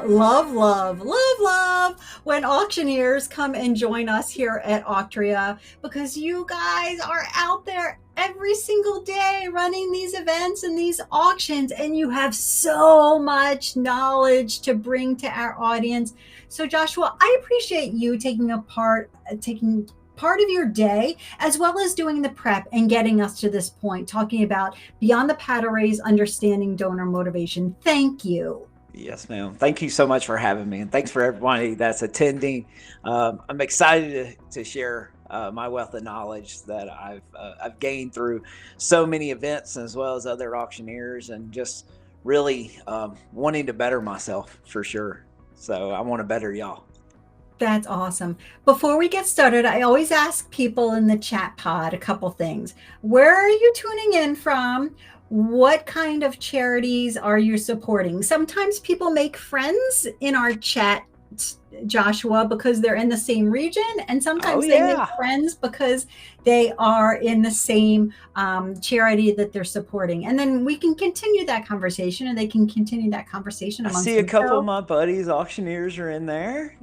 Love, love, love, love when auctioneers come and join us here at Octria because you guys are out there every single day running these events and these auctions, and you have so much knowledge to bring to our audience. So, Joshua, I appreciate you taking part of your day as well as doing the prep and getting us to this point, talking about beyond the paddle raise, understanding donor motivation. Thank you. Yes, ma'am. Thank you so much for having me, and thanks for everybody that's attending. I'm excited to share my wealth of knowledge that I've gained through so many events as well as other auctioneers, and just really wanting to better myself for sure. So I want to better y'all. That's awesome. Before we get started, I always ask people in the chat pod a couple things. Where are you tuning in from? What kind of charities are you supporting? Sometimes people make friends in our chat, Joshua, because they're in the same region, and Oh sometimes they make yeah. friends because they are in the same charity that they're supporting. And then we can continue that conversation, and they can continue that conversation I amongst see a couple of themselves. my buddies, auctioneers, are in there.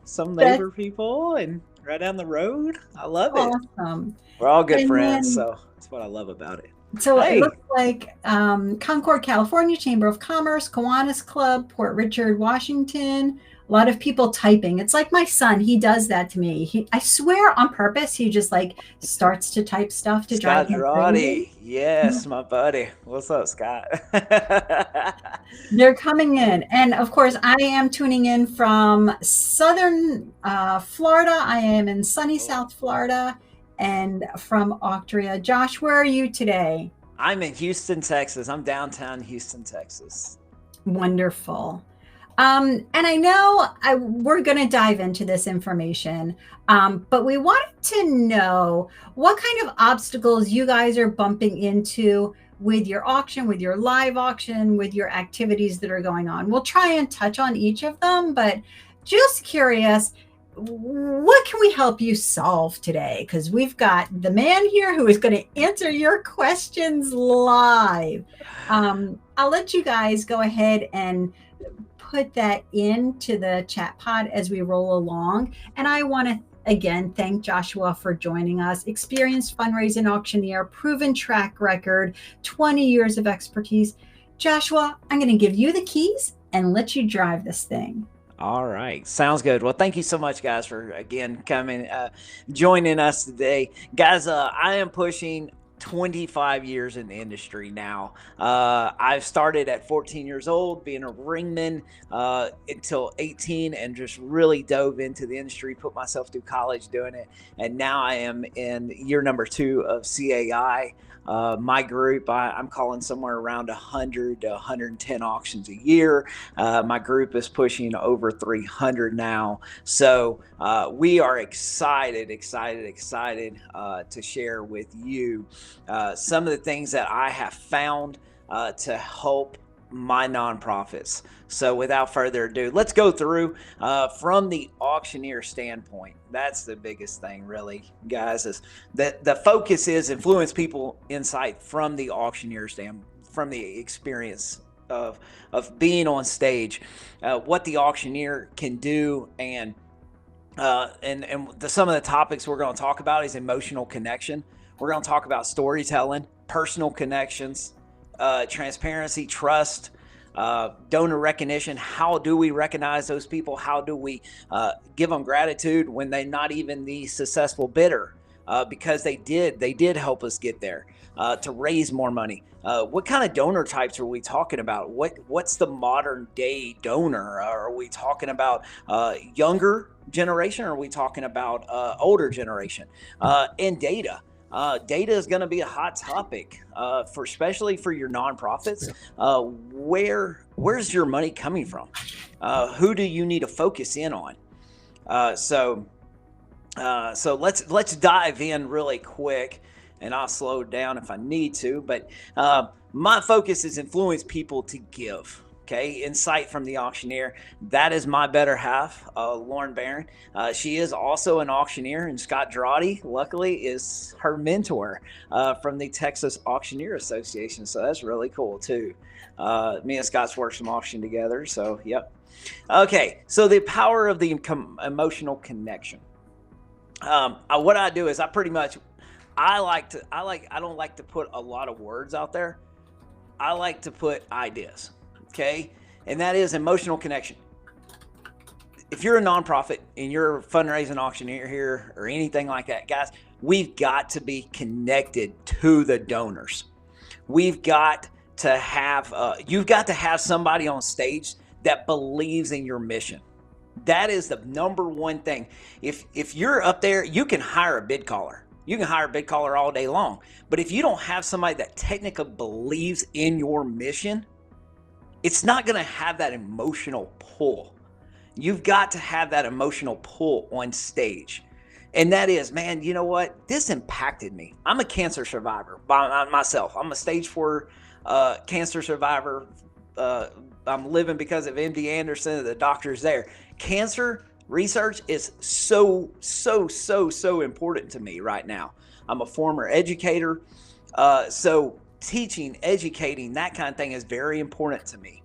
Some That's neighbor people, and right down the road. I love it. awesome. We're all good And friends, then so that's what I love about it. So it Hey, looks like Concord, California, Chamber of Commerce, Kiwanis Club, Port Richard, Washington. A lot of people typing. It's like my son. He does that to me. I swear on purpose, he just like starts to type stuff to drive Scott me crazy. Girardi. Yes, my buddy. What's up, Scott? They're coming in. And of course, I am tuning in from southern Florida. I am in sunny Oh, South Florida and from Octria. Josh, where are you today? I'm in Houston, Texas. I'm downtown Houston, Texas. Wonderful. And I know we're going to dive into this information, but we wanted to know what kind of obstacles you guys are bumping into with your auction, with your live auction, with your activities that are going on. We'll try and touch on each of them, but just curious, what can we help you solve today? Because we've got the man here who is going to answer your questions live. I'll let you guys go ahead and put that into the chat pod as we roll along. And I want to again thank Joshua for joining us. Experienced fundraising auctioneer, proven track record, 20 years of expertise. Joshua, I'm going to give you the keys and let you drive this thing. All right. Sounds good. Well, thank you so much, guys, for again coming, joining us today. Guys, I am pushing 25 years in the industry now. I've started at 14 years old, being a ringman until 18, and just really dove into the industry, put myself through college doing it. And now I am in year number 2 of CAI. My group, I'm calling somewhere around 100 to 110 auctions a year. My group is pushing over 300 now. So we are excited to share with you some of the things that I have found to help my nonprofits. So without further ado, let's go through from the auctioneer standpoint. That's the biggest thing, really, guys, is that the focus is influence people insight from the auctioneer stand, from the experience of being on stage, what the auctioneer can do, and some of the topics we're going to talk about is emotional connection. We're going to talk about storytelling, personal connections, transparency, trust, donor recognition. How do we recognize those people? How do we give them gratitude when they're not even the successful bidder? Because they did help us get there to raise more money. What kind of donor types are we talking about? What's the modern day donor? Are we talking about younger generation, or are we talking about older generation? And data. Data is going to be a hot topic for especially for your nonprofits. Where's your money coming from? Who do you need to focus in on? So let's dive in really quick, and I'll slow down if I need to. But my focus is influence people to give. Okay, insight from the auctioneer. That is my better half, Lauren Barron. She is also an auctioneer, and Scott Girardi, luckily, is her mentor from the Texas Auctioneer Association. So that's really cool too. Me and Scott's worked some auction together. So, yep. Okay, so the power of the emotional connection. What I do is I pretty much, I don't like to put a lot of words out there. I like to put ideas. Okay, and that is emotional connection. If you're a nonprofit and you're a fundraising auctioneer here or anything like that, guys, we've got to be connected to the donors. We've got to have, you've got to have somebody on stage that believes in your mission. That is the number one thing. If you're up there, you can hire a bid caller. You can hire a bid caller all day long. But if you don't have somebody that technically believes in your mission, it's not going to have that emotional pull. You've got to have that emotional pull on stage. And that is, man, you know what? This impacted me. I'm a cancer survivor by myself. I'm a stage 4 cancer survivor. I'm living because of MD Anderson, the doctors there. Cancer research is so important to me right now. I'm a former educator. So teaching, educating, that kind of thing is very important to me.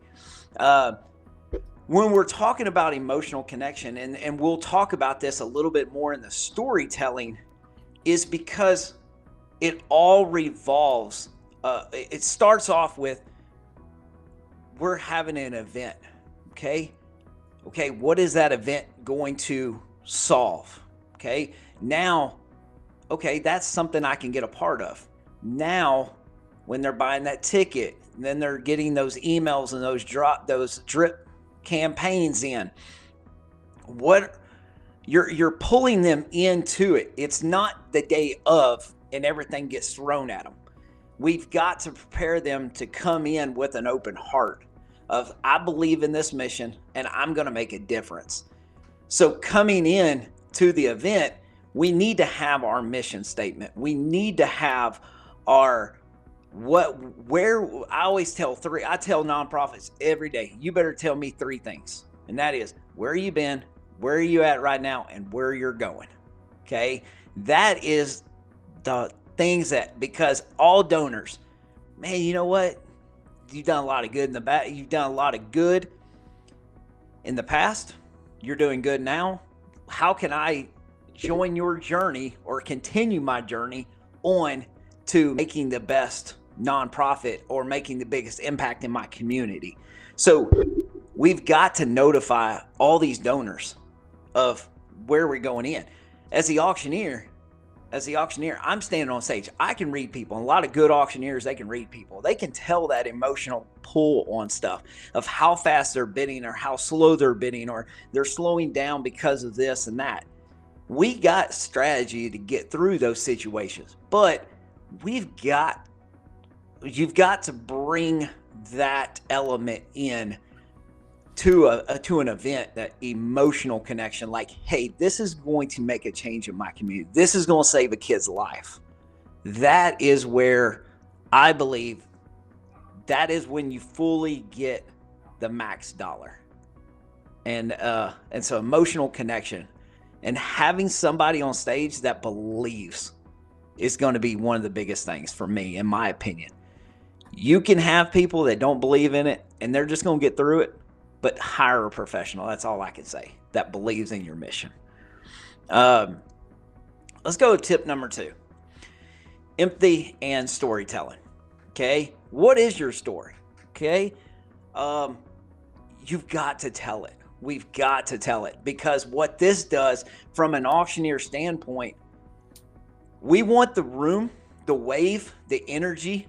When we're talking about emotional connection, and we'll talk about this a little bit more in the storytelling, is because it all revolves. It starts off with, we're having an event. Okay, what is that event going to solve? Okay, now, that's something I can get a part of. Now, when they're buying that ticket, and then they're getting those emails and those drip campaigns in, what you're pulling them into it. It's not the day of and everything gets thrown at them. We've got to prepare them to come in with an open heart of, I believe in this mission and I'm going to make a difference. So coming in to the event, we need to have our mission statement. We need to have our I always tell nonprofits every day, you better tell me 3 things. And that is, where you been, where are you at right now, and where you're going. Okay. That is the things that, because all donors, man, you know what? You've done a lot of good in the back. You've done a lot of good in the past. You're doing good now. How can I join your journey or continue my journey on to making the best nonprofit or making the biggest impact in my community? So we've got to notify all these donors of where we're going in. As the auctioneer, I'm standing on stage. I can read people. A lot of good auctioneers, they can read people. They can tell that emotional pull on stuff of how fast they're bidding or how slow they're bidding, or they're slowing down because of this and that. We got strategy to get through those situations, but you've got to bring that element in to an event, that emotional connection, like, hey, this is going to make a change in my community. This is going to save a kid's life. That is where I believe that is when you fully get the max dollar. And so emotional connection and having somebody on stage that believes is going to be one of the biggest things for me, in my opinion. You can have people that don't believe in it and they're just going to get through it, but hire a professional. That's all I can say, that believes in your mission. Let's go to tip number 2, empathy and storytelling. Okay. What is your story? Okay. You've got to tell it. We've got to tell it, because what this does from an auctioneer standpoint, we want the room, the wave, the energy.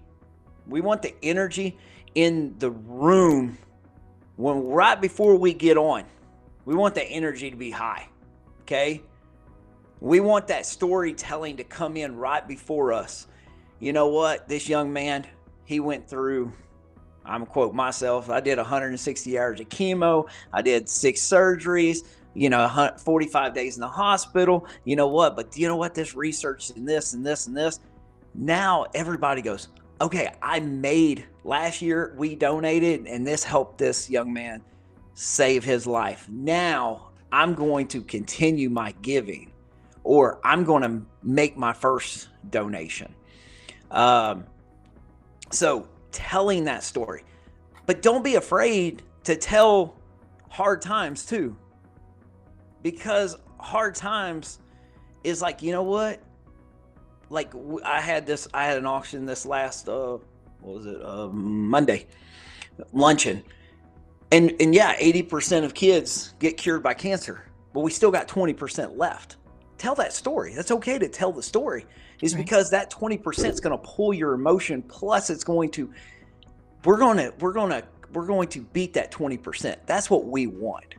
We want the energy in the room right before we get on. We want the energy to be high. Okay. We want that storytelling to come in right before us. You know what? This young man, he went through, I'm gonna quote myself, I did 160 hours of chemo. I did 6 surgeries, 45 days in the hospital. You know what? But you know what? This research and this and this and this. Now everybody goes, okay, I made last year we donated, and this helped this young man save his life. Now I'm going to continue my giving, or I'm going to make my first donation. So telling that story, but don't be afraid to tell hard times too, because hard times is like, you know what? Like I had an auction this last, Monday luncheon. And yeah, 80% of kids get cured by cancer, but we still got 20% left. Tell that story. That's okay to tell the story, is Right. because that 20% is going to pull your emotion. Plus it's going to, we're going to beat that 20%. That's what we want.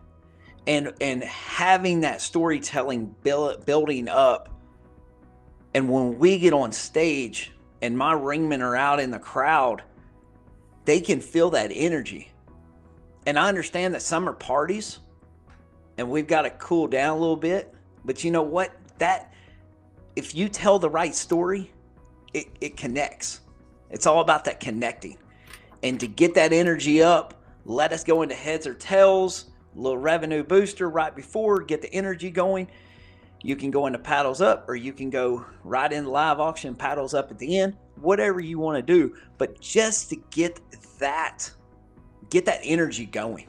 And having that storytelling building up. And when we get on stage and my ringmen are out in the crowd, they can feel that energy. And I understand that some are parties and we've got to cool down a little bit. But you know what? That if you tell the right story, it connects. It's all about that connecting. And to get that energy up, let us go into heads or tails, a little revenue booster right before, get the energy going. You can go into paddles up, or you can go right in live auction, paddles up at the end, whatever you want to do. But just to get that energy going.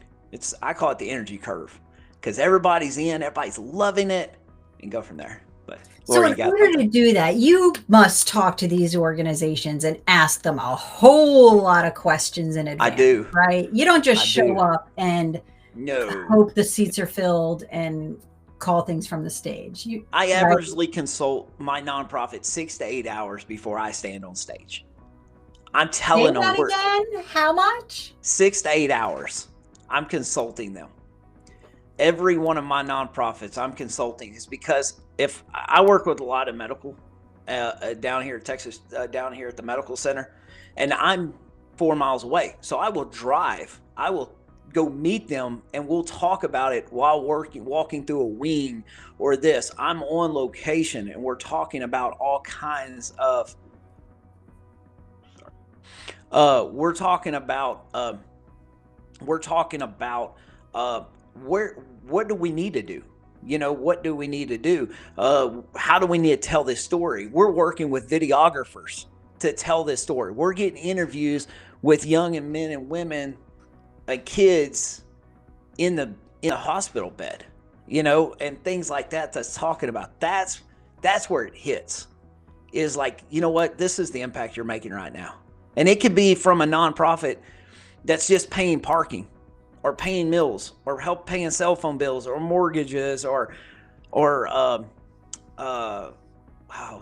I call it the energy curve, because everybody's in, everybody's loving it, and go from there. But So Lori, in order to do that, you must talk to these organizations and ask them a whole lot of questions in I advance, do. right? You don't just I show do. up and No. hope the seats are filled and call things from the stage. I Right? averagely consult my nonprofit 6 to 8 hours before I stand on stage. I'm Say telling them that again. How much? 6 to 8 hours. I'm consulting them. Every one of my nonprofits I'm consulting is because if I work with a lot of medical down here in Texas, down here at the medical center, and I'm 4 miles away. So I will drive. I will go meet them and we'll talk about it while walking through a wing or this. I'm on location and we're talking about all kinds of we're talking about what do we need to do? You know, what do we need to do? How do we need to tell this story? We're working with videographers to tell this story. We're getting interviews with young and men and women and kids in a hospital bed, you know, and things like that. That's talking about that's where it hits. Is like, you know what? This is the impact you're making right now. And it could be from a nonprofit that's just paying parking or paying meals or help paying cell phone bills or mortgages or oh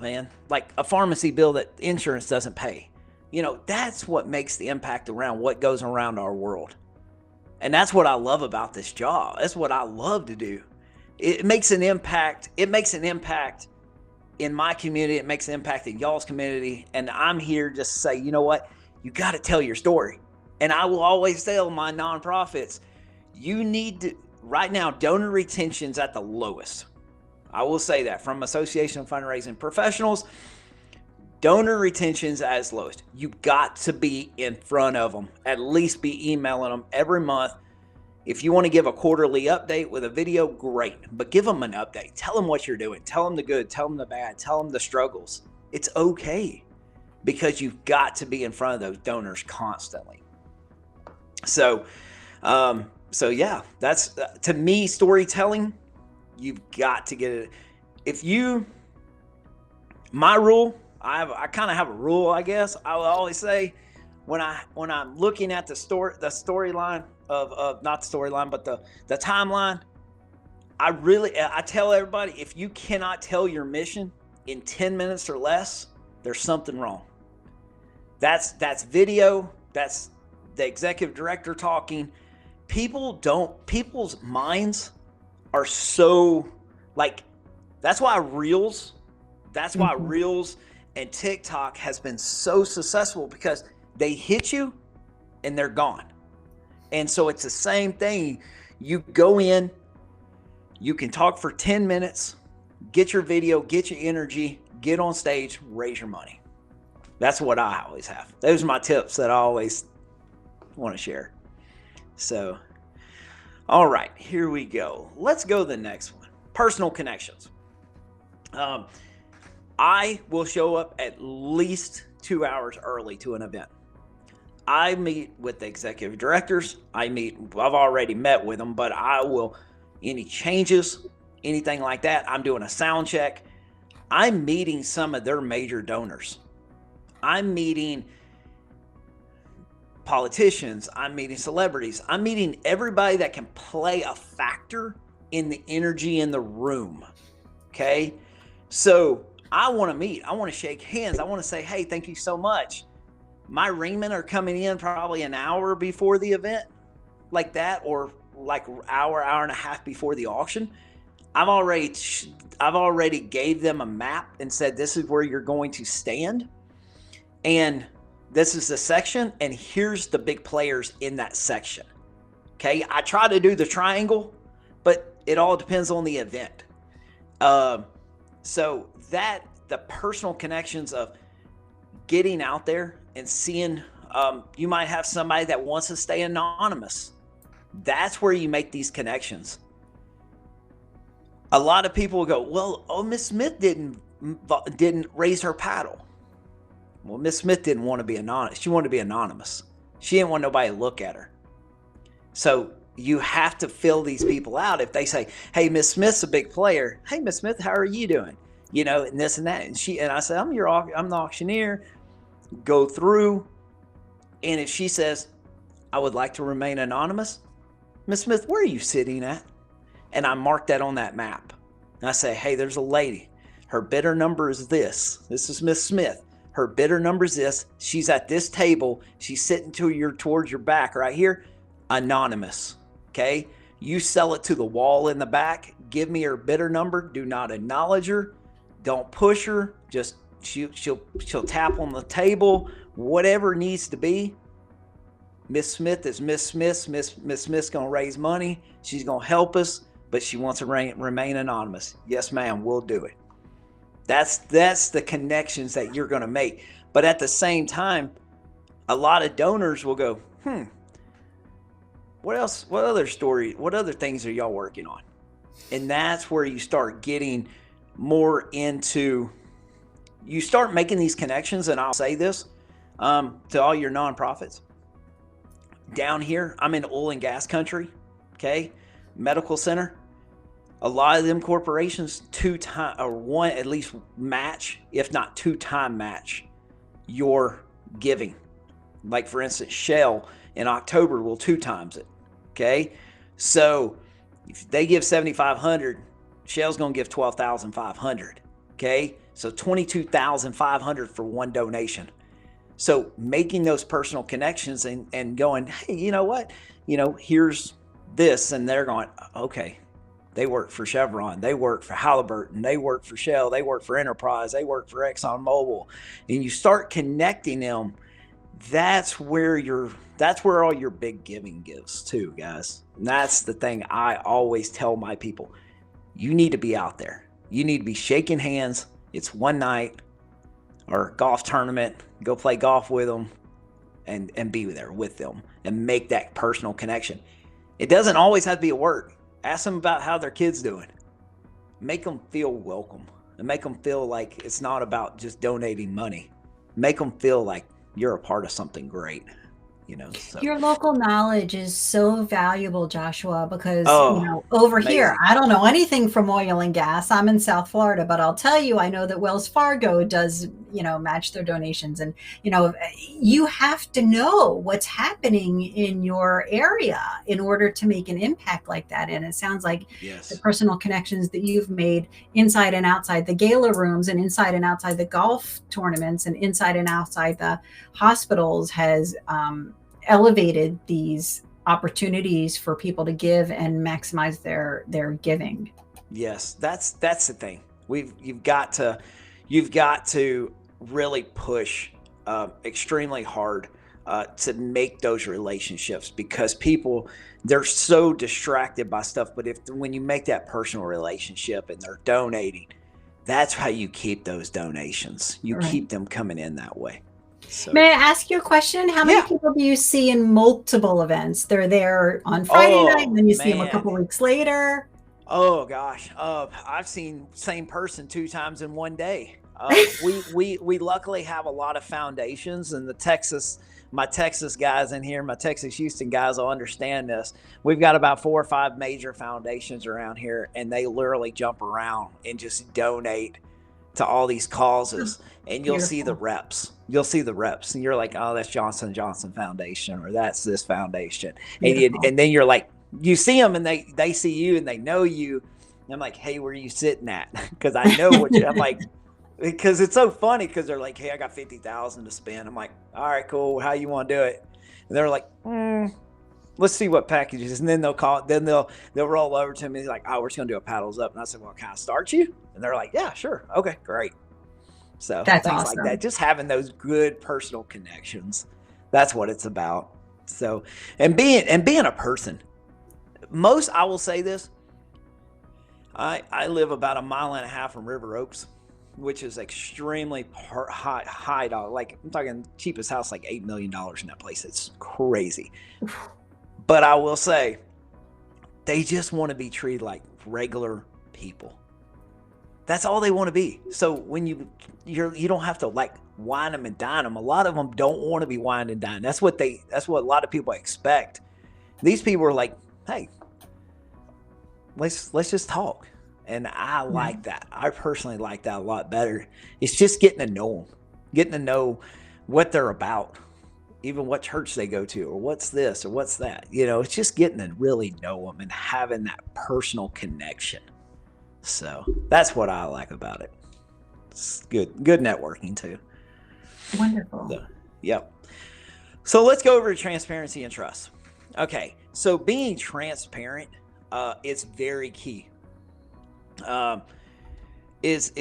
man, like a pharmacy bill that insurance doesn't pay. You know, that's what makes the impact around what goes around our world. And that's what I love about this job. That's what I love to do. It makes an impact. It makes an impact in my community. It makes an impact in y'all's community. And I'm here just to say, you know what? You got to tell your story. And I will always tell my nonprofits, you need to, right now, donor retention's at the lowest. I will say that from Association of Fundraising Professionals, donor retention's as lowest. You got to be in front of them, at least be emailing them every month. If you want to give a quarterly update with a video, great, but give them an update. Tell them what you're doing. Tell them the good, tell them the bad, tell them the struggles. It's okay, because you've got to be in front of those donors constantly. So yeah, that's to me, storytelling. You've got to get it. My rule, I kind of have a rule, I guess. I will always say when I'm looking at the storyline of not the storyline, but the timeline, I tell everybody, if you cannot tell your mission in 10 minutes or less, there's something wrong. That's video. That's the executive director talking. People's minds are so like, that's why Reels and TikTok has been so successful, because they hit you and they're gone. And so it's the same thing. You go in, you can talk for 10 minutes, get your video, get your energy, get on stage, raise your money. That's what I always have. Those are my tips that I always want to share. So, all right, here we go. Let's go to the next one. Personal connections. I will show up at least 2 hours early to an event. I meet with the executive directors. I've already met with them, but I will, any changes, anything like that, I'm doing a sound check. I'm meeting some of their major donors. I'm meeting politicians. I'm meeting celebrities. I'm meeting everybody that can play a factor in the energy in the room. Okay. So I want to meet. I want to shake hands. I want to say, hey, thank you so much. My ringmen are coming in probably an hour before the event, like that, or like hour and a half before the auction. I've already gave them a map and said, this is where you're going to stand. And this is the section. And here's the big players in that section. Okay. I try to do the triangle, but it all depends on the event. So that the personal connections of getting out there and seeing, you might have somebody that wants to stay anonymous. That's where you make these connections. A lot of people will go, well, Miss Smith didn't raise her paddle. Well, Miss Smith didn't want to be anonymous. She wanted to be anonymous. She didn't want nobody to look at her. So you have to fill these people out. If they say, hey, Miss Smith's a big player. Hey, Miss Smith, how are you doing? And this and that. And I said, I'm the auctioneer. Go through. And if she says, I would like to remain anonymous, Miss Smith, where are you sitting at? And I mark that on that map. And I say, hey, there's a lady. Her bidder number is this. This is Miss Smith. Her bidder number is this. She's at this table. She's sitting towards your back right here. Anonymous. Okay. You sell it to the wall in the back. Give me her bidder number. Do not acknowledge her. Don't push her. Just she'll tap on the table. Whatever it needs to be. Miss Smith is Miss Smith. Miss Smith's gonna raise money. She's gonna help us, but she wants to remain anonymous. Yes, ma'am. We'll do it. That's the connections that you're gonna make. But at the same time, a lot of donors will go, what else? What other things are y'all working on? And that's where you start getting more into, you start making these connections. And I'll say this to all your nonprofits down here. I'm in oil and gas country. Okay. Medical center. A lot of them corporations at least match, if not 2-time match your giving. Like for instance, Shell in October will 2 times it. Okay. So if they give 7,500, Shell's going to give 12,500. Okay. So 22,500 for one donation. So making those personal connections and going, hey, you know what? Here's this. And they're going, okay, they work for Chevron. They work for Halliburton. They work for Shell. They work for Enterprise. They work for ExxonMobil. And you start connecting them. That's where all your big giving gives too, guys. And that's the thing I always tell my people. You need to be out there. You need to be shaking hands. It's one night or golf tournament. Go play golf with them and be there with them and make that personal connection. It doesn't always have to be at work. Ask them about how their kid's doing. Make them feel welcome and make them feel like it's not about just donating money. Make them feel like you're a part of something great. So. Your local knowledge is so valuable, Joshua, because over amazing. here, I don't know anything from oil and gas. I'm in South Florida, but I'll tell you, I know that Wells Fargo does, match their donations. And, you have to know what's happening in your area in order to make an impact like that. And it sounds like the personal connections that you've made inside and outside the gala rooms and inside and outside the golf tournaments and inside and outside the hospitals has elevated these opportunities for people to give and maximize their giving. Yes, that's the thing. You've got to really push extremely hard to make those relationships, because people, they're so distracted by stuff. But when you make that personal relationship and they're donating, that's how you keep those donations. You keep them coming in that way. So May I ask you a question? How many yeah. people do you see in multiple events? They're there on Friday night, and Oh then you see them a man. couple weeks later. Oh gosh. I've seen same person 2 times in one day. We luckily have a lot of foundations, and my Texas guys in here, my Texas Houston guys will understand this. We've got about 4 or 5 major foundations around here, and they literally jump around and just donate to all these causes. And you'll see the Beautiful. reps. You'll see the reps, and you're like, oh, that's Johnson Johnson Foundation, or that's this foundation, Beautiful. and then you're like, you see them, and they see you, and they know you. And I'm like, hey, where are you sitting at? Because I know what you. I'm like, because it's so funny because they're like, hey, I got 50,000 to spend. I'm like, all right, cool. How you want to do it? And they're like, let's see what packages. And then they'll call it. Then they'll roll over to me. They're like, oh, we're just gonna do a paddles up. And I said, well, can I start you? And they're like, yeah, sure, okay, great. So That's things like that, awesome. just having those good personal connections. That's what it's about. So, and being a person. Most, I will say this. I live about a mile and a half from River Oaks, which is extremely high dollar. Like I'm talking cheapest house, like $8 million in that place. It's crazy. But I will say, they just want to be treated like regular people. That's all they want to be. So when you don't have to like wine them and dine them. A lot of them don't want to be wined and dined. That's what a lot of people expect. These people are like, hey, let's just talk. And I Yeah. like that. I personally like that a lot better. It's just getting to know them, getting to know what they're about, even what church they go to, or what's this or what's that. It's just getting to really know them and having that personal connection. So that's what I like about it. It's good networking too. Wonderful. So, yep. So let's go over to transparency and trust. Okay, so being transparent is very key. Um, is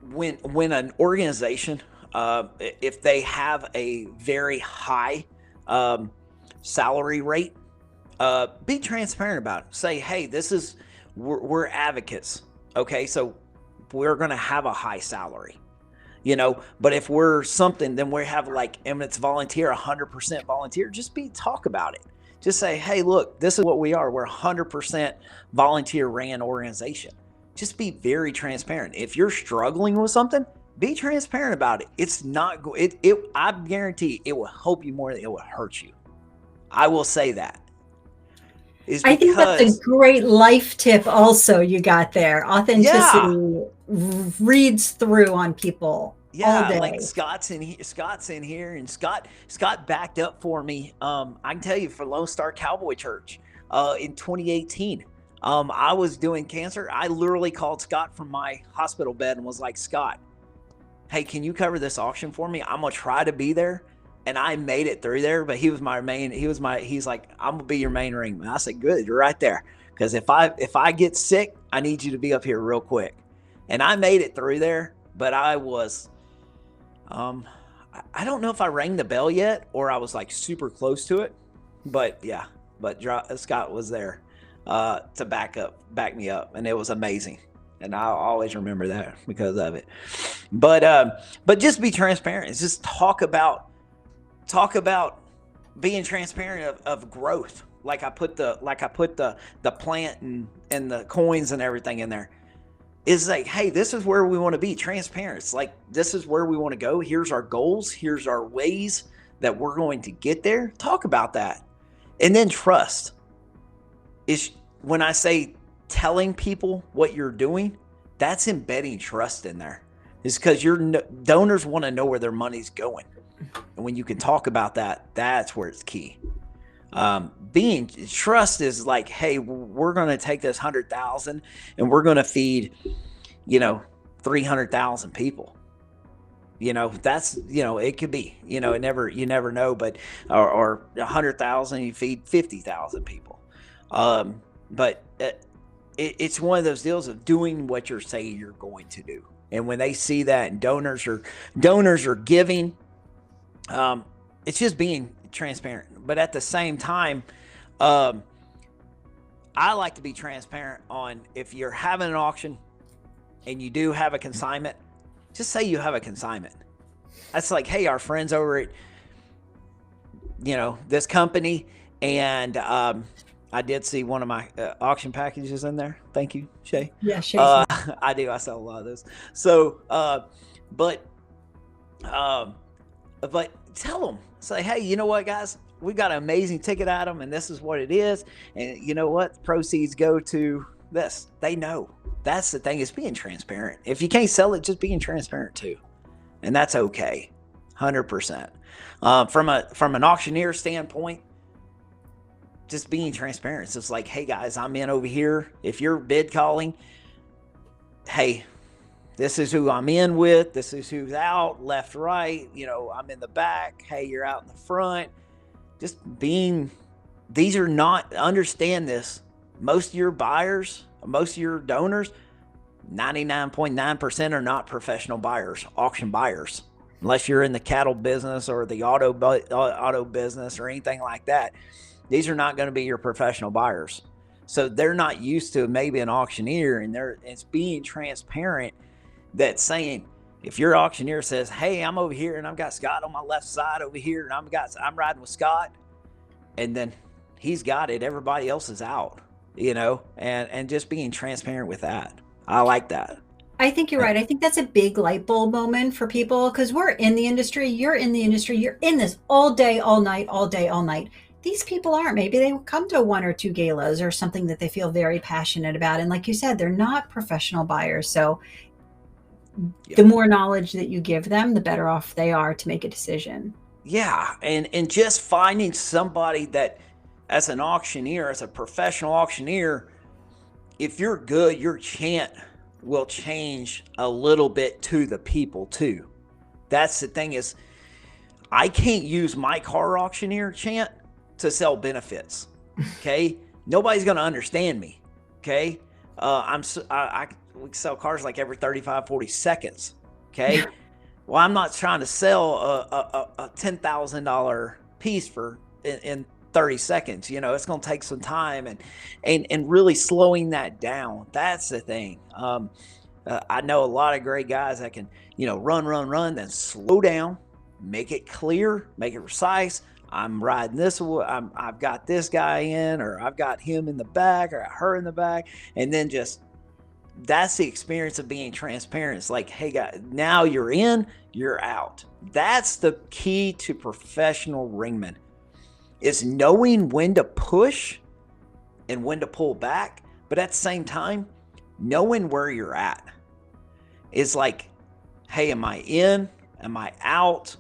when an organization, if they have a very high um, salary rate, be transparent about it. Say, hey, we're advocates. Okay, so we're going to have a high salary. But if we're something, then we have like, and it's volunteer, 100% volunteer. Just talk about it. Just say, hey, look, this is what we are. We're 100% volunteer ran organization. Just be very transparent. If you're struggling with something, be transparent about it. It's not it. I guarantee it will help you more than it will hurt you. I will say that is I think that's a because, great life tip also you got there. yeah, Authenticity reads through on people all yeah, like day. Scott's in here, and Scott backed up for me. I can tell you, for Lone Star Cowboy Church, in 2018, I was doing cancer. I literally called Scott from my hospital bed and was like, Scott, hey, can you cover this auction for me? I'm gonna try to be there. And I made it through there, but he's like, I'm gonna be your main ring. And I said, good, you're right there. Because if I get sick, I need you to be up here real quick. And I made it through there, but I was, um, I don't know if I rang the bell yet or I was like super close to it, but yeah, but Scott was there, to back me up, and it was amazing. And I'll always remember that because of it. But just be transparent. It's just talk about being transparent of growth. Like I put the plant and the coins and everything in there. Is like, hey, this is where we want to be. Transparent. It's like, this is where we want to go. Here's our goals. Here's our ways that we're going to get there. Talk about that. And then trust is when I say telling people what you're doing, that's embedding trust in there. It's because your donors want to know where their money's going. And when you can talk about that, that's where it's key. Being trust is like, hey, we're going to take this 100,000 and we're going to feed, 300,000 people. That's, it could be, you never know, but, or 100,000, you feed 50,000 people. But it's one of those deals of doing what you're saying you're going to do. And when they see that, and donors are giving, it's just being transparent. But at the same time, um, I like to be transparent on, if you're having an auction and you do have a consignment, just say you have a consignment. That's like, hey, our friends over at, this company, and I did see one of my auction packages in there. Thank you, Shay. Yeah, Shay's nice. I do. I sell a lot of those. So, but, um, but tell them, say, hey, you know what, guys, we got an amazing ticket item, and this is what it is, and you know what, proceeds go to this. They know. That's the thing, is being transparent. If you can't sell it, just being transparent too, and that's okay, 100%. From an auctioneer standpoint, just being transparent. It's just like, hey guys, I'm in over here. If you're bid calling, hey, this is who I'm in with. This is who's out, left, right. I'm in the back. Hey, you're out in the front. Just being, these are not, understand this. Most of your buyers, most of your donors, 99.9% are not professional buyers, auction buyers, unless you're in the cattle business or the auto business or anything like that. These are not going to be your professional buyers. So they're not used to maybe an auctioneer, and it's being transparent. That's saying, if your auctioneer says, hey, I'm over here and I've got Scott on my left side over here, and I'm riding with Scott, and then he's got it, everybody else is out, and just being transparent with that. I like that. I think you're right. I think that's a big light bulb moment for people because we're in the industry. You're in the industry. You're in this all day, all night, all day, all night. These people aren't. Maybe they come to one or two galas or something that they feel very passionate about. And like you said, they're not professional buyers. So the more knowledge that you give them, the better off they are to make a decision. Yeah. And just finding somebody that, as an auctioneer, as a professional auctioneer, if you're good, your chant will change a little bit to the people too. That's the thing, is I can't use my car auctioneer chant to sell benefits. Okay. Nobody's going to understand me. Okay. We sell cars like every 35, 40 seconds. Okay. Well, I'm not trying to sell a $10,000 piece in 30 seconds. It's going to take some time, and really slowing that down. That's the thing. I know a lot of great guys that can, run, then slow down, make it clear, make it precise. I'm riding this. I've got this guy in, or I've got him in the back, or her in the back, and then just, that's the experience of being transparent. It's like, hey guys, now you're in, you're out. That's the key to professional ringmen, is knowing when to push and when to pull back, but at the same time, knowing where you're at. Is like, hey, am I in? Am I out?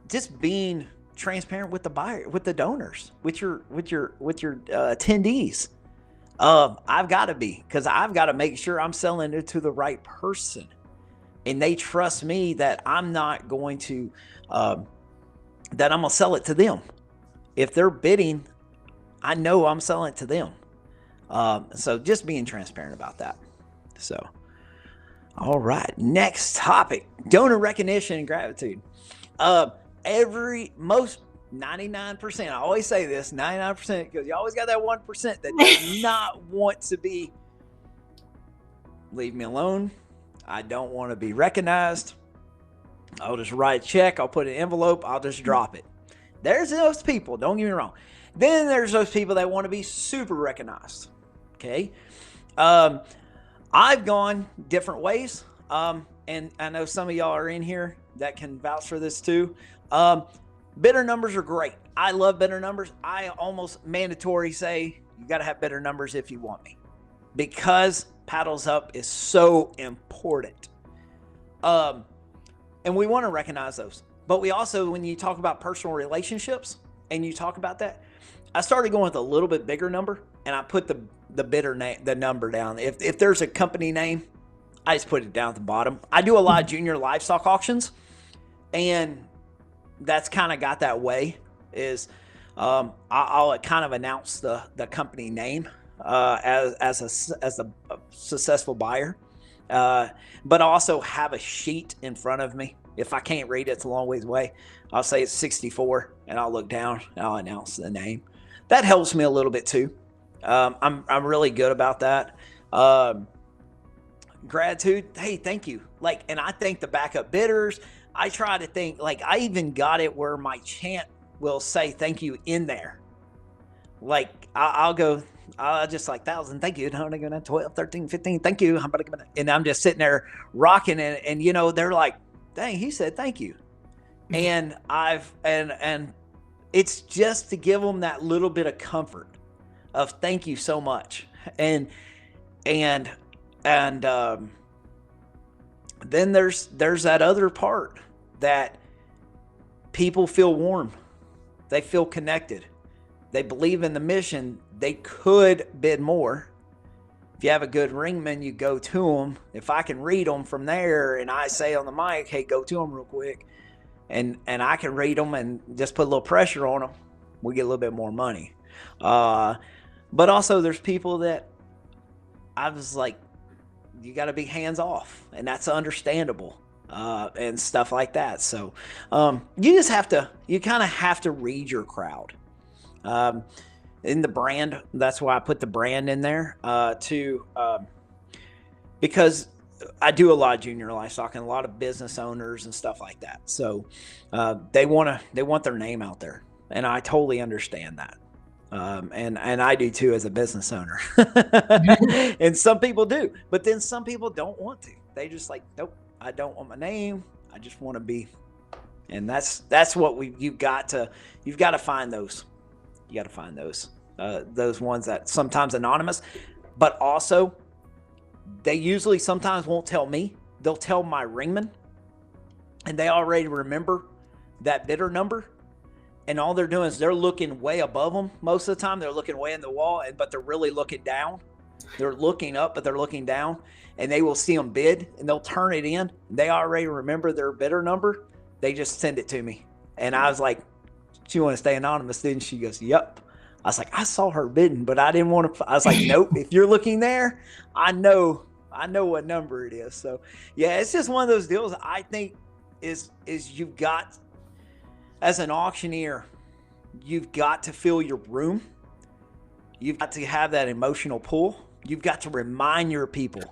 Just being transparent with the buyer, with the donors, with your attendees. I've got to be, because I've got to make sure I'm selling it to the right person, and they trust me that I'm not going to, that I'm gonna sell it to them. If they're bidding, I know I'm selling it to them. So just being transparent about that. So, all right, next topic: donor recognition and gratitude. Most 99%, I always say this, 99%, because you always got that 1% that does not want to be, leave me alone. I don't want to be recognized. I'll just write a check. I'll put an envelope. I'll just drop it. There's those people. Don't get me wrong. Then there's those people that want to be super recognized. Okay. I've gone different ways. And I know some of y'all are in here that can vouch for this too. Bidder numbers are great. I love bidder numbers. I almost mandatory say you got to have bidder numbers if you want me, because paddles up is so important. And we want to recognize those. But we also, when you talk about personal relationships and you talk about that, I started going with a little bit bigger number, and I put the bidder name, the number down. If there's a company name, I just put it down at the bottom. I do a lot of junior livestock auctions, and that's kind of got that way, is I'll kind of announce the company name as a successful buyer, but also have a sheet in front of me. If I can't read it, it's a long ways away, I'll say it's 64, and I'll look down and I'll announce the name. That helps me a little bit too. I'm really good about that. Gratitude. Hey, thank you. Like, and I think the backup bidders, I try to think, like, I even got it where my chant will say thank you in there. Like, I'll go, I'll just like 1,000, thank you. 12, 13, 15, thank you. And I'm just sitting there rocking it. And, you know, they're like, dang, he said thank you. And and it's just to give them that little bit of comfort of thank you so much. And, and, and, then there's that other part that people feel warm. They feel connected. They believe in the mission. They could bid more. If you have a good ringman, you go to them. If I can read them from there and I say on the mic, hey, go to them real quick, and I can read them and just put a little pressure on them, we get a little bit more money. But also there's people that I was like, you got to be hands off, and that's understandable, and stuff like that. So you kind of have to read your crowd. In the brand, that's why I put the brand in there, because I do a lot of junior livestock and a lot of business owners and stuff like that. So they want their name out there, and I totally understand that. And I do too as a business owner. And some people do, but then some people don't want to. They just like, nope, I don't want my name. I just want to be. And that's what you've got to find those. You got to find those ones that sometimes anonymous, but also they usually sometimes won't tell me. They'll tell my ringman, and they already remember that bidder number. And all they're doing is they're looking way above them. Most of the time, they're looking way in the wall, but they're really looking down. They're looking up, but they're looking down. And they will see them bid, and they'll turn it in. They already remember their bidder number. They just send it to me. And I was like, she want to stay anonymous, didn't she? Goes, yep. I was like, I saw her bidding, but I didn't want to. I was like, nope. If you're looking there, I know what number it is. So, yeah, it's just one of those deals I think is you've got, as an auctioneer, you've got to fill your room. You've got to have that emotional pull. You've got to remind your people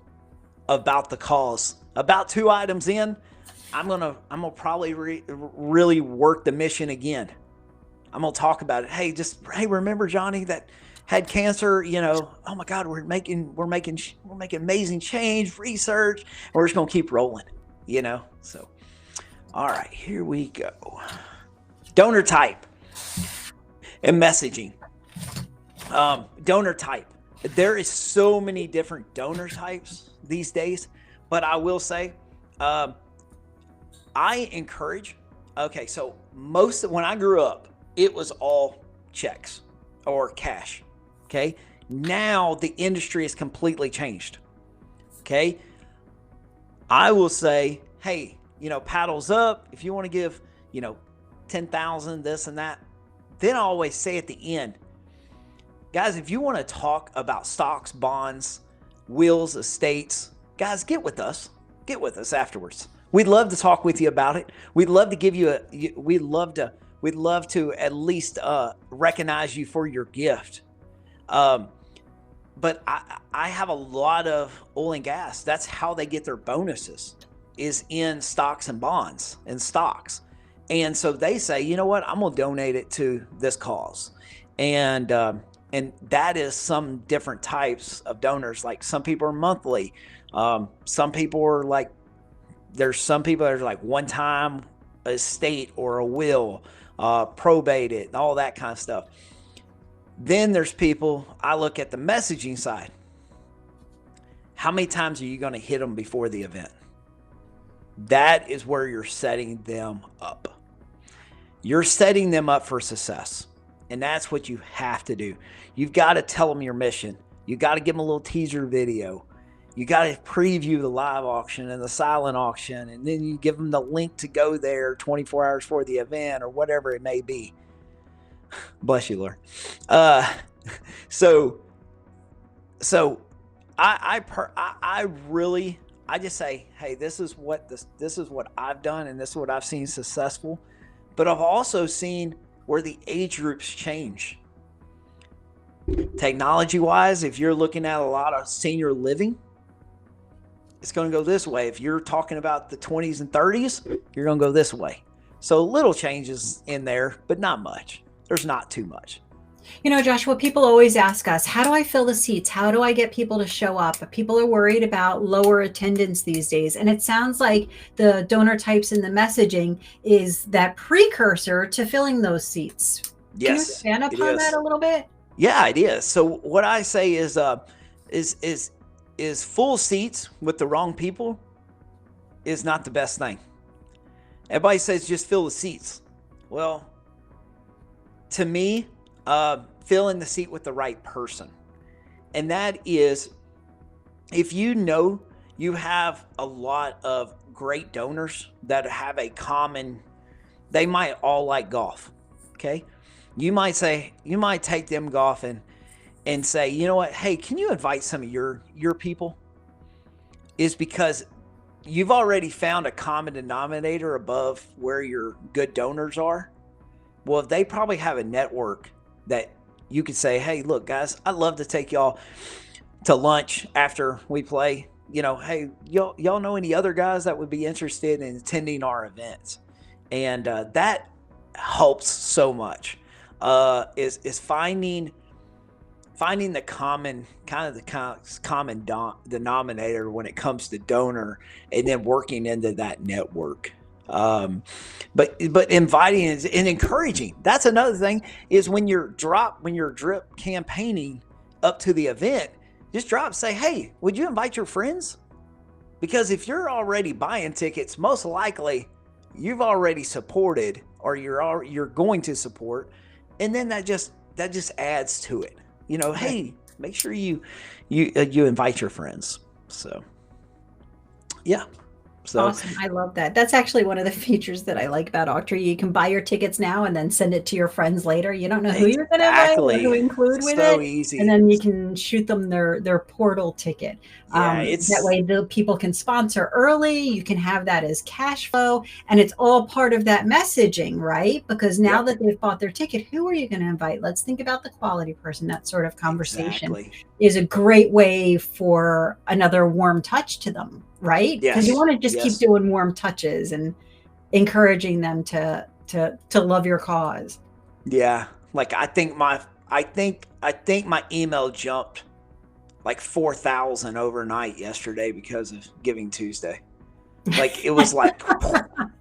about the cause. About 2 items in, I'm gonna probably really work the mission again. I'm gonna talk about it. Hey, remember Johnny that had cancer? You know, oh my God, we're making amazing change, research, and we're just gonna keep rolling. You know, so all right, here we go. Donor type and messaging. Donor type. There is so many different donor types these days, but I will say, I encourage. Okay, so when I grew up, it was all checks or cash. Okay, now the industry has completely changed. Okay, I will say, hey, paddles up if you want to give, 10,000, this and that. Then I always say at the end, guys, if you want to talk about stocks, bonds, wills, estates, guys, get with us afterwards. We'd love to talk with you about it. We'd love to give you we'd love to at least recognize you for your gift. But I have a lot of oil and gas. That's how they get their bonuses, is in stocks and bonds and stocks. And so they say, you know what, I'm going to donate it to this cause. And that is some different types of donors. Like some people are monthly. Some people are like, there's some people that are like one time estate or a will, probate it, and all that kind of stuff. Then there's people, I look at the messaging side. How many times are you going to hit them before the event? That is where you're setting them up. You're setting them up for success. And that's what you have to do. You've got to tell them your mission. You got to give them a little teaser video. You got to preview the live auction and the silent auction. And then you give them the link to go there 24 hours for the event or whatever it may be. Bless you, Lord. So I just say, hey, this is what I've done, and this is what I've seen successful. But I've also seen where the age groups change. Technology wise, if you're looking at a lot of senior living, it's going to go this way. If you're talking about the 20s and 30s, you're going to go this way. So little changes in there, but not much. There's not too much. You know, Joshua, people always ask us, how do I fill the seats? How do I get people to show up? People are worried about lower attendance these days. And it sounds like the donor types in the messaging is that precursor to filling those seats. Can you Yes, expand it upon that is. a little bit? Yeah, it is. So what I say is is full seats with the wrong people is not the best thing. Everybody says just fill the seats. Well, to me, fill in the seat with the right person. And that is, if you know you have a lot of great donors that have a common, they might all like golf. Okay. You might take them golfing and say, you know what? Hey, can you invite some of your people? Is because you've already found a common denominator above where your good donors are. Well, they probably have a network that you could say, hey, look, guys, I'd love to take y'all to lunch after we play. You know, hey, y'all know any other guys that would be interested in attending our events? And that helps so much. Is finding the common denominator when it comes to donor, and then working into that network. But inviting and encouraging. That's another thing, is when you're drip campaigning up to the event, just say, hey, would you invite your friends? Because if you're already buying tickets, most likely you've already supported, or you're going to support, and then that just adds to it. You know, hey, make sure you invite your friends. So, yeah. So Awesome. I love that. That's actually one of the features that I like about Octree. You can buy your tickets now and then send it to your friends later. You don't know who you're going to invite or who exactly, to include with so it. And easy. then you can shoot them their portal ticket. Yeah, That way the people can sponsor early. You can have that as cash flow. And it's all part of that messaging, right? Because now yep, that they've bought their ticket, who are you going to invite? Let's think about the quality person. That sort of conversation exactly. is a great way for another warm touch to them, right? Because you Yes, want to just keep yes, doing warm touches and encouraging them to love your cause. yeah. Like I think my email jumped like 4,000 overnight yesterday because of Giving Tuesday. Like it was like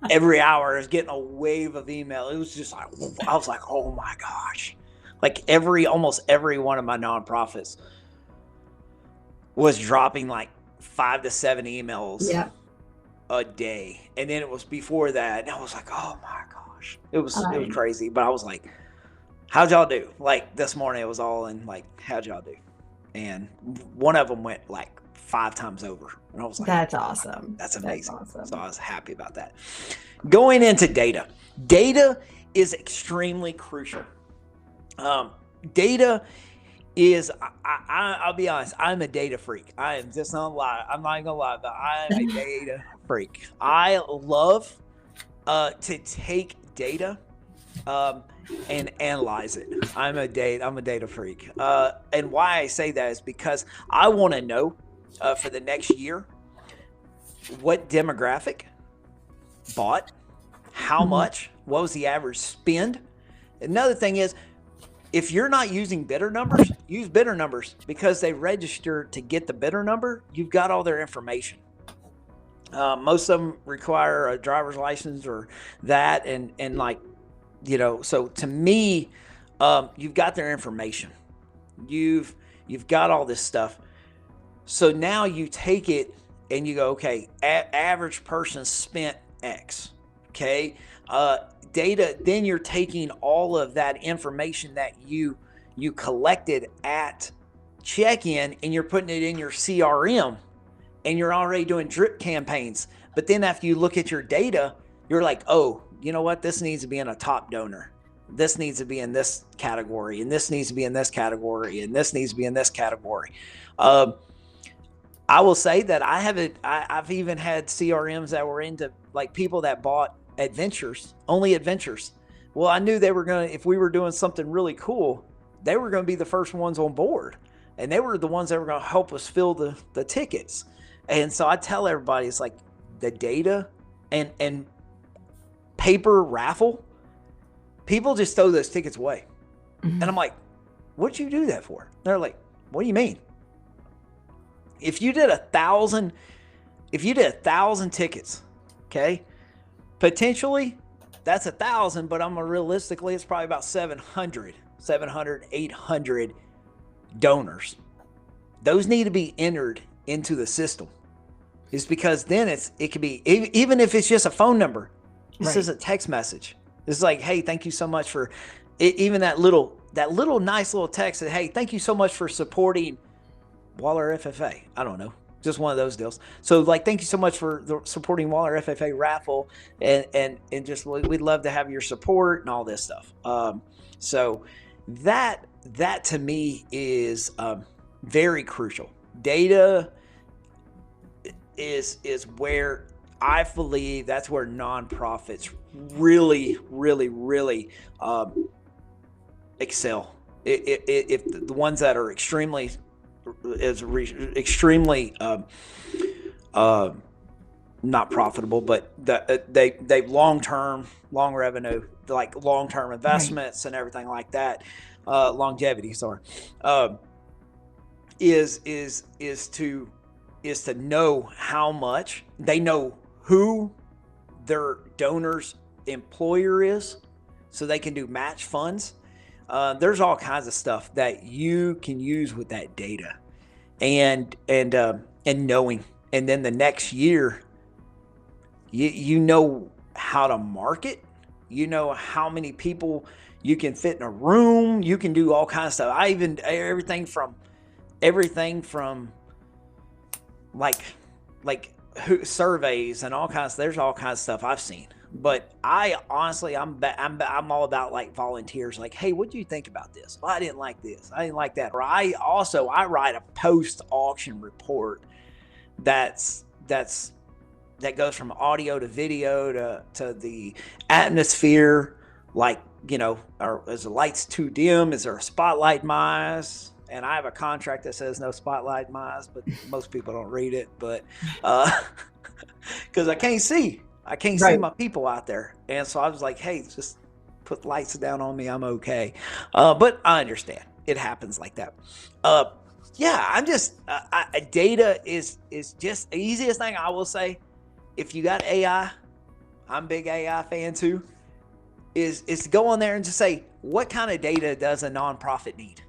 every hour I was getting a wave of email. It was just like, I was like, oh my gosh. Like almost every one of my nonprofits was dropping like 5 to 7 emails Yeah. a day. And then it was before that, and I was like, oh my gosh. It was I crazy. But I was like, how'd y'all do? Like this morning it was all in like, how'd y'all do? And one of them went like 5 times over. And I was like, That's oh, awesome. that's That's amazing. So awesome. I was happy about that. Going into data. Data is extremely crucial. Data is, I'll be honest, I'm a data freak. I am just not lie. I'm not gonna lie, but I am a data freak. I love to take data and analyze it. I'm a data freak. And why I say that is because I want to know for the next year what demographic bought, how Mhm. much, what was the average spend. Another thing is, if you're not using bidder numbers, use bidder numbers, because they register to get the bidder number. You've got all their information. Most of them require a driver's license or that, and like, you know. So to me, you've got their information. You've got all this stuff. So now you take it and you go, okay, average person spent X. Okay, data. Then you're taking all of that information that you collected at check-in, and you're putting it in your CRM, and you're already doing drip campaigns. But then after you look at your data, you're like, oh, you know what? This needs to be in a top donor. This needs to be in this category, and this needs to be in this category, and this needs to be in this category. I will say that I've even had CRMs that were into like people that bought only adventures. Well, I knew they were going to, if we were doing something really cool, they were going to be the first ones on board, and they were the ones that were going to help us fill the tickets. And so I tell everybody, it's like the data and paper raffle, people just throw those tickets away. Mm-hmm. And I'm like, what'd you do that for? They're like, what do you mean? If you did 1,000 tickets, okay, potentially that's 1,000, but realistically, it's probably about 700, 800 donors. Those need to be entered into the system. Is because then it could be, even if it's just a phone number, this is a text message. It's like, hey, thank you so much for even that little nice little text that, hey, thank you so much for supporting Waller FFA. I don't know, just one of those deals. So like, thank you so much for supporting Waller FFA raffle, and just we'd love to have your support and all this stuff. So that to me is very crucial. Data is where I believe that's where nonprofits really excel. If the ones that are extremely not profitable, but they long revenue, like long-term investments and everything like that, longevity. Sorry, is to know how much they know, who their donor's employer is, so they can do match funds. There's all kinds of stuff that you can use with that data, and knowing, and then the next year, you know how to market, you know how many people you can fit in a room, you can do all kinds of stuff. I even everything from like surveys and all kinds. There's all kinds of stuff I've seen. But I honestly, I'm all about like volunteers. Like, hey, what do you think about this? Well, I didn't like this. I didn't like that. Or I write a post auction report that goes from audio to video to the atmosphere. Like, is the lights too dim? Is there a spotlight mice? And I have a contract that says no spotlight mice, but most people don't read it. But because I can't see my people out there, and so I was like, hey, just put lights down on me, I'm okay. But I understand it happens like that. Yeah, I'm just data is just the easiest thing I will say. If you got AI, I'm a big AI fan too. Is to go on there and just say, what kind of data does a nonprofit need?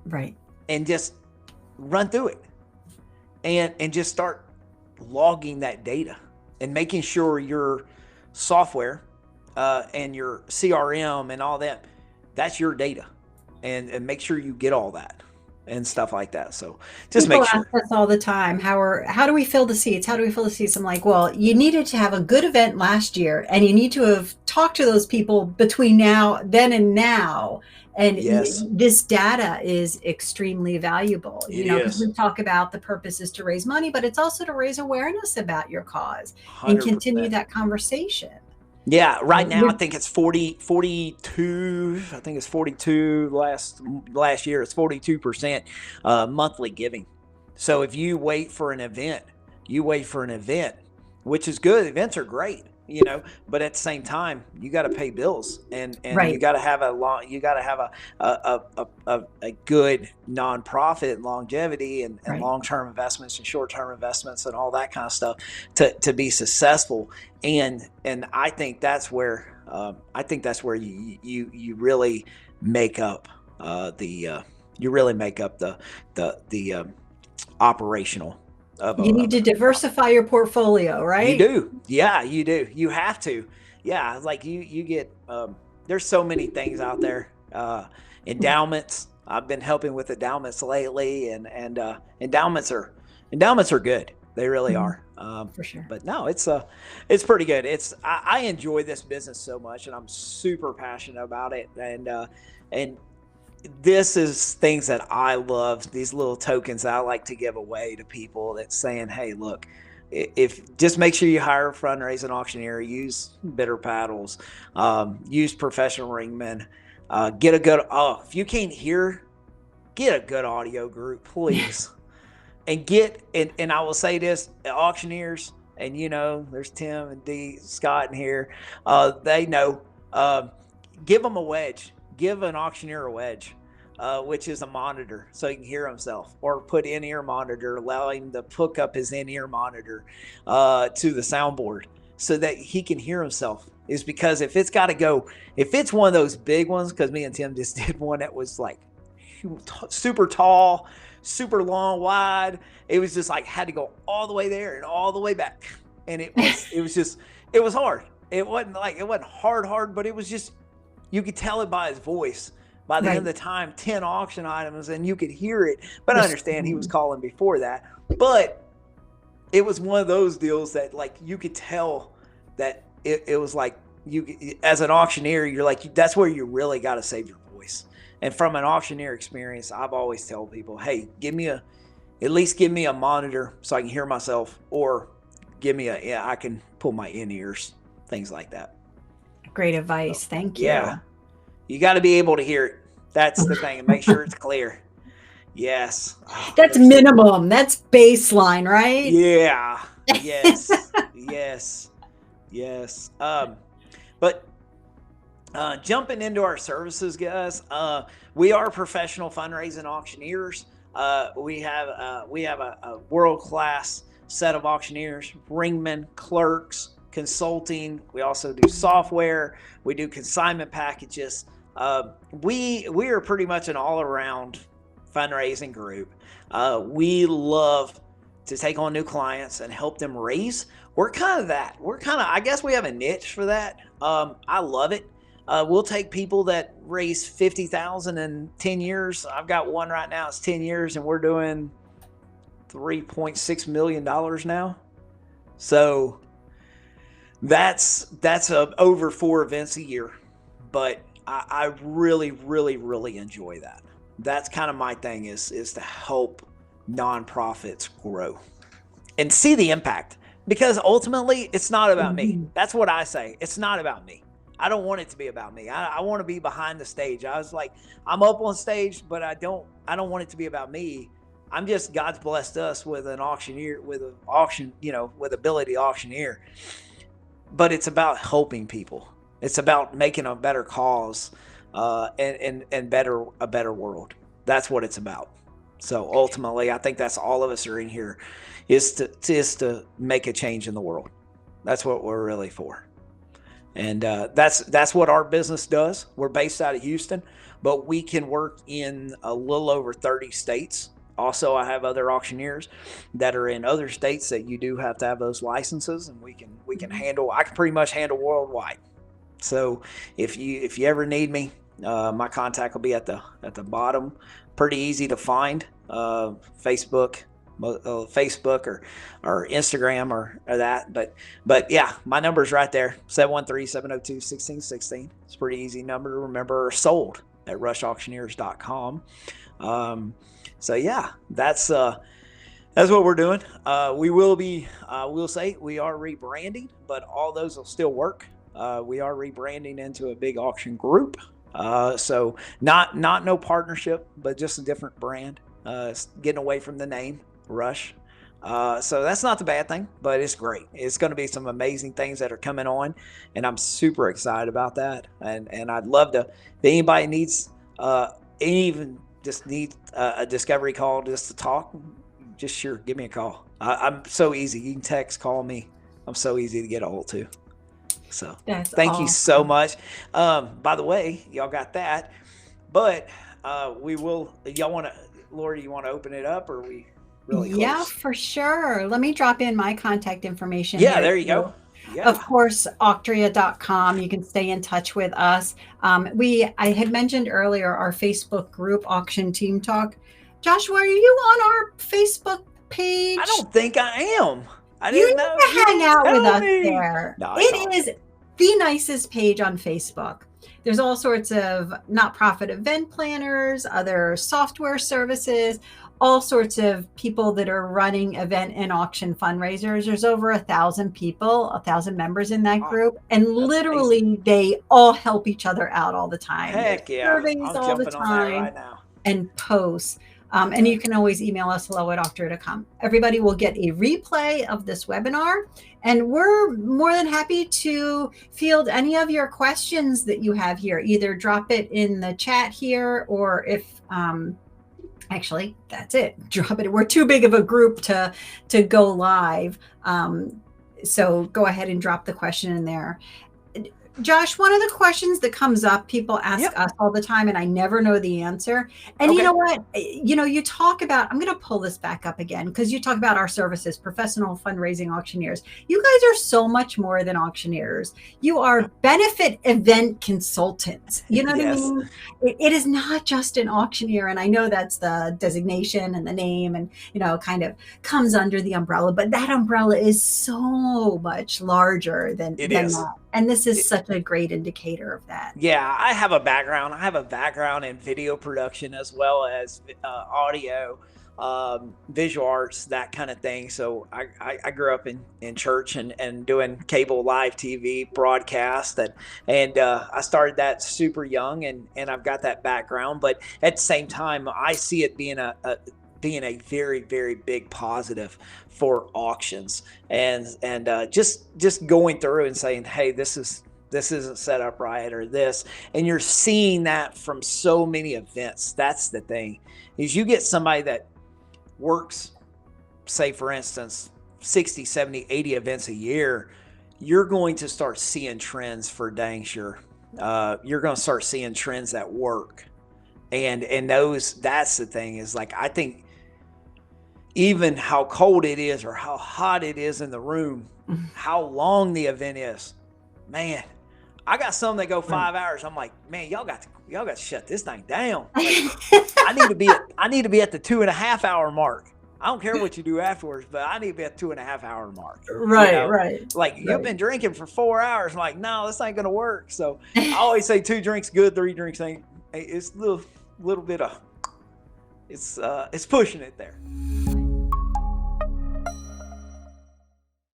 Right. And just run through it, and just start logging that data and making sure your software and your CRM and all that's your data, and make sure you get all that and stuff like that. So just People make sure. ask us all the time, how do we fill the seats? How do we fill the seats? I'm like, well, you needed to have a good event last year, and you need to have talked to those people between then and now. And Yes, this data is extremely valuable, it because is we talk about the purpose is to raise money, but it's also to raise awareness about your cause and 100%. continue that conversation. Yeah, right now I think it's 42. I think it's 42 last year. It's 42% monthly giving. So if you wait for an event, which is good. Events are great, but at the same time, you got to pay bills, and you got to have a good nonprofit and longevity and long-term investments and short-term investments and all that kind of stuff to be successful. And I think that's where you really make up the operational. You need to diversify your portfolio, right? You do. Yeah, you do. You have to. Yeah, like you get there's so many things out there. Endowments. I've been helping with endowments lately, and endowments are good. They really are. For sure. But no, it's pretty good. I enjoy this business so much, and I'm super passionate about it. And this is things that I love, these little tokens that I like to give away to people, that's saying, hey, look, if just make sure you hire a fundraising auctioneer, use bitter paddles, use professional ringmen, get a good, if you can't hear, get a good audio group, please. and get and I will say this, auctioneers, and there's Tim and D Scott in here. They know. Uh, Give them a wedge. Give an auctioneer a wedge, which is a monitor, so he can hear himself, or put in-ear monitor, allow him to hook up his in-ear monitor to the soundboard so that he can hear himself. Is because if it's got to go, if it's one of those big ones, because me and Tim just did one that was like super tall, super long, wide. It was just like had to go all the way there and all the way back, and it was hard. It wasn't hard, but it was just, you could tell it by his voice. By the end of the time, 10 auction items, and you could hear it. But I understand he was calling before that. But it was one of those deals that, like, you could tell that it was like, you as an auctioneer, you're like, that's where you really got to save your voice. And from an auctioneer experience, I've always tell people, hey, at least give me a monitor so I can hear myself, or give me I can pull my in-ears, things like that. Great advice. Thank you. Yeah. You got to be able to hear it. That's the thing. And make sure it's clear. Yes. That's minimum. That's baseline, right? Yeah. Yes. Yes. But jumping into our services, guys, we are professional fundraising auctioneers. We have a world-class set of auctioneers, ringmen, clerks, consulting. We also do software. We do consignment packages. We are pretty much an all-around fundraising group. We love to take on new clients and help them raise. We're kind of that. I guess we have a niche for that. I love it. We'll take people that raise $50,000 in 10 years. I've got one right now. It's 10 years, and we're doing $3.6 million now. So that's over 4 events a year. But I really, really, really enjoy that. That's kind of my thing, is to help nonprofits grow and see the impact, because ultimately it's not about me. That's what I say. It's not about me. I don't want it to be about me. I want to be behind the stage. I was like, I'm up on stage, but I don't want it to be about me. I'm just, God's blessed us with an auctioneer, with an auction, with ability auctioneer. But it's about helping people. It's about making a better cause, and a better world. That's what it's about. So ultimately, I think that's all of us are in here, is to make a change in the world. That's what we're really for. And that's what our business does. We're based out of Houston, but we can work in a little over 30 states. Also, I have other auctioneers that are in other states that you do have to have those licenses, and we can handle. I can pretty much handle worldwide. So if you ever need me, my contact will be at the bottom. Pretty easy to find. Facebook or Instagram or that. But yeah, my number's right there, 713-702-1616. It's a pretty easy number to remember. Sold at rushauctioneers.com. So yeah, that's what we're doing. We'll say we are rebranding, but all those will still work. We are rebranding into a big auction group. So not no partnership, but just a different brand. Getting away from the name Rush. So that's not the bad thing, but it's great. It's going to be some amazing things that are coming on, and I'm super excited about that. And I'd love to, if anybody needs, even just needs a discovery call just to talk, just sure, give me a call. I'm so easy. You can text, call me. I'm so easy to get a hold to. So thank you so much. By the way, y'all got that, but y'all want to, Lori, you want to open it up, or are we really close? Yeah, for sure. Let me drop in my contact information. Yeah, there you go. Yeah. Of course, Auctria.com. You can stay in touch with us. I had mentioned earlier our Facebook group, Auction Team Talk. Joshua, are you on our Facebook page? I don't think I am. I didn't know. You need to hang out with us there. No, it is the nicest page on Facebook. There's all sorts of not-profit event planners, other software services, all sorts of people that are running event and auction fundraisers. There's over 1,000 people, 1,000 members in that group. And literally amazing. They all help each other out all the time. Heck yeah. Surveys all the time, right now. and posts. And you can always email us hello@auctioneer.com. Everybody will get a replay of this webinar, and we're more than happy to field any of your questions that you have here. Either drop it in the chat here, or if actually that's it, drop it. We're too big of a group to go live, so go ahead and drop the question in there. Josh, one of the questions that comes up, people ask us all the time, and I never know the answer. And you know what? You talk about, I'm going to pull this back up again, because you talk about our services, professional fundraising auctioneers. You guys are so much more than auctioneers. You are benefit event consultants. You know what I mean? It is not just an auctioneer. And I know that's the designation and the name, and, kind of comes under the umbrella, but that umbrella is so much larger than that. And this is such a great indicator of that. Yeah, I have a background. I have a background in video production as well as audio, visual arts, that kind of thing. So I grew up in church and doing cable live TV broadcast, and I started that super young, and I've got that background. But at the same time, I see it being a very, very big positive for auctions, and just going through and saying, hey, this isn't set up right, or this, and you're seeing that from so many events. That's the thing, is you get somebody that works, say for instance, 60, 70, 80 events a year, you're going to start seeing trends for dang sure. You're going to start seeing trends that work. And that's the thing, is like, I think even how cold it is or how hot it is in the room, how long the event is, man, I got some that go 5 hours. I'm like, man, y'all got to shut this thing down. Like, I need to be at the 2.5 hour mark. I don't care what you do afterwards, but I need to be at 2.5 hour mark. Right. Like, you've been drinking for 4 hours. I'm like, no, this ain't gonna work. So I always say 2 drinks good, 3 drinks ain't. It's a little bit of, it's pushing it there.